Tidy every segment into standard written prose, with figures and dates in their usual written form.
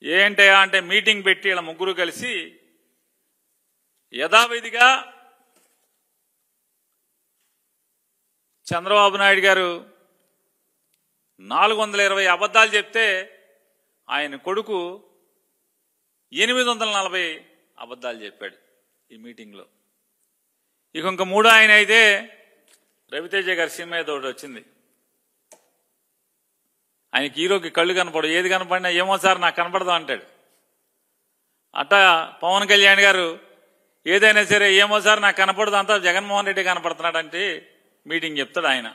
ఏంటయా అంటే మీటింగ్ పెట్టి ఇలా ముగ్గురు కలిసి యథావిధిగా చంద్రబాబు నాయుడు గారు 420 అబద్ధాలు చెప్తే ఆయన కొడుకు 840 అబద్ధాలు చెప్పాడు ఈ మీటింగ్లో. ఇంక మూడో ఆయన అయితే రవితేజ గారి సినిమా ఏదో ఒకటి వచ్చింది. ఆయనకి హీరోకి కళ్ళు కనపడు, ఏది కనపడినా ఏమో సార్ నాకు కనపడదాం అంటాడు. అట్టా పవన్ కళ్యాణ్ గారు ఏదైనా సరే ఏమో సార్ నాకు కనపడదు, అంతా జగన్మోహన్ రెడ్డి కనపడుతున్నాడంటే మీటింగ్ చెప్తాడు ఆయన.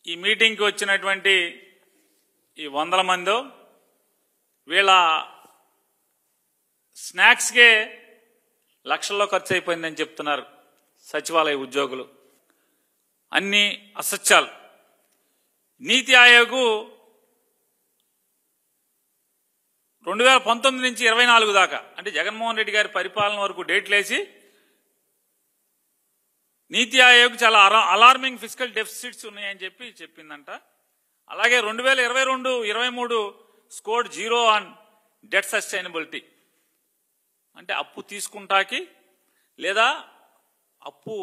ఈ మీటింగ్కి వచ్చినటువంటి ఈ 100 మందో వీళ్ళ స్నాక్స్కే లక్షల్లో ఖర్చు అయిపోయిందని చెప్తున్నారు సచివాలయ ఉద్యోగులు. అన్ని అసత్యాలు. నీతి ఆయోగ్ 2019 నుంచి 24 దాకా అంటే జగన్మోహన్ రెడ్డి గారి పరిపాలన వరకు డేట్లేసి నీతి ఆయోగ్ చాలా అలార్మింగ్ ఫిజికల్ డెఫిసిట్స్ ఉన్నాయని చెప్పిందంట. అలాగే 2022-23 స్కోర్డ్ 0 ఆన్ డెట్ సస్టైనబిలిటీ, అంటే అప్పు తీసుకుంటాకి లేదా అప్పు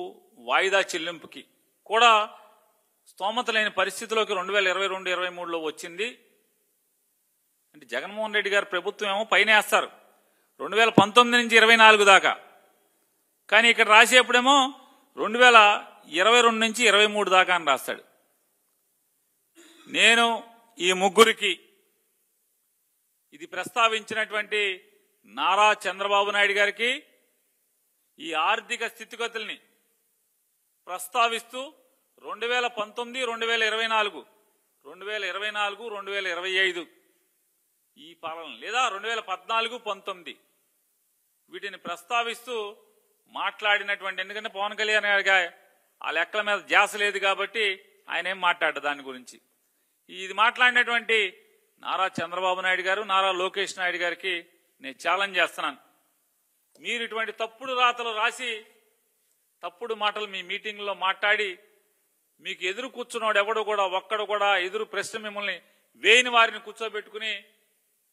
వాయిదా చెల్లింపుకి కూడా స్తోమత లేని పరిస్థితిలోకి 2022-23లో వచ్చింది. అంటే జగన్మోహన్ రెడ్డి గారి ప్రభుత్వం ఏమో పైన వేస్తారు 2019 నుంచి 24 దాకా, కానీ ఇక్కడ రాసేప్పుడేమో 2022 నుంచి 23 దాకా అని రాస్తాడు. నేను ఈ ముగ్గురికి ఇది ప్రస్తావించినటువంటి నారా చంద్రబాబు నాయుడు గారికి ఈ ఆర్థిక స్థితిగతుల్ని ప్రస్తావిస్తూ 2019, 2024, 2025 ఈ పాలన లేదా 2014-19 వీటిని ప్రస్తావిస్తూ మాట్లాడినటువంటి, ఎందుకంటే పవన్ కళ్యాణ్ గారికి ఆ లెక్కల మీద ధ్యాస లేదు కాబట్టి ఆయన ఏం మాట్లాడారు దాని గురించి. ఇది మాట్లాడినటువంటి నారా చంద్రబాబు నాయుడు గారు, నారా లోకేష్ నాయుడు గారికి నేను ఛాలెంజ్ చేస్తున్నాను. మీరు ఇటువంటి తప్పుడు రాతలు రాసి తప్పుడు మాటలు మీ మీటింగ్లో మాట్లాడి మీకు ఎదురు కూర్చున్నాడు ఒక్కడు కూడా ఎదురు ప్రశ్న మిమ్మల్ని వేయని వారిని కూర్చోబెట్టుకుని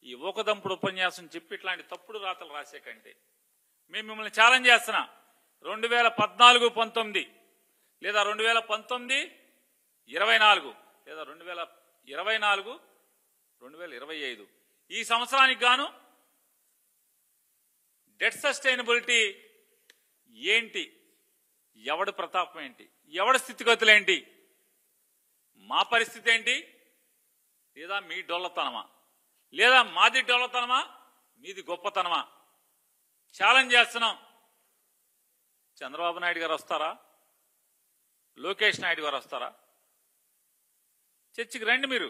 ఈ ఊకదంపుడు ఉపన్యాసం చెప్పి ఇట్లాంటి తప్పుడు రాతలు రాసే కంటే మేము మిమ్మల్ని ఛాలెంజ్ చేస్తున్నా. 2014-19 లేదా 2019-24 లేదా 2024-2025 ఈ సంవత్సరానికి గాను డెట్ సస్టైనబిలిటీ ఏంటి, ఎవడి ప్రతాపం ఏంటి, ఎవడి స్థితిగతులు ఏంటి, మా పరిస్థితి ఏంటి, లేదా మీ డొల్లతనమా, లేదా మాది డొల్లతనమా, మీది గొప్పతనమా ఛాలెంజ్ చేస్తున్నాం. చంద్రబాబు నాయుడు గారు వస్తారా, లోకేష్ నాయుడు గారు వస్తారా? చర్చకి రండి మీరు.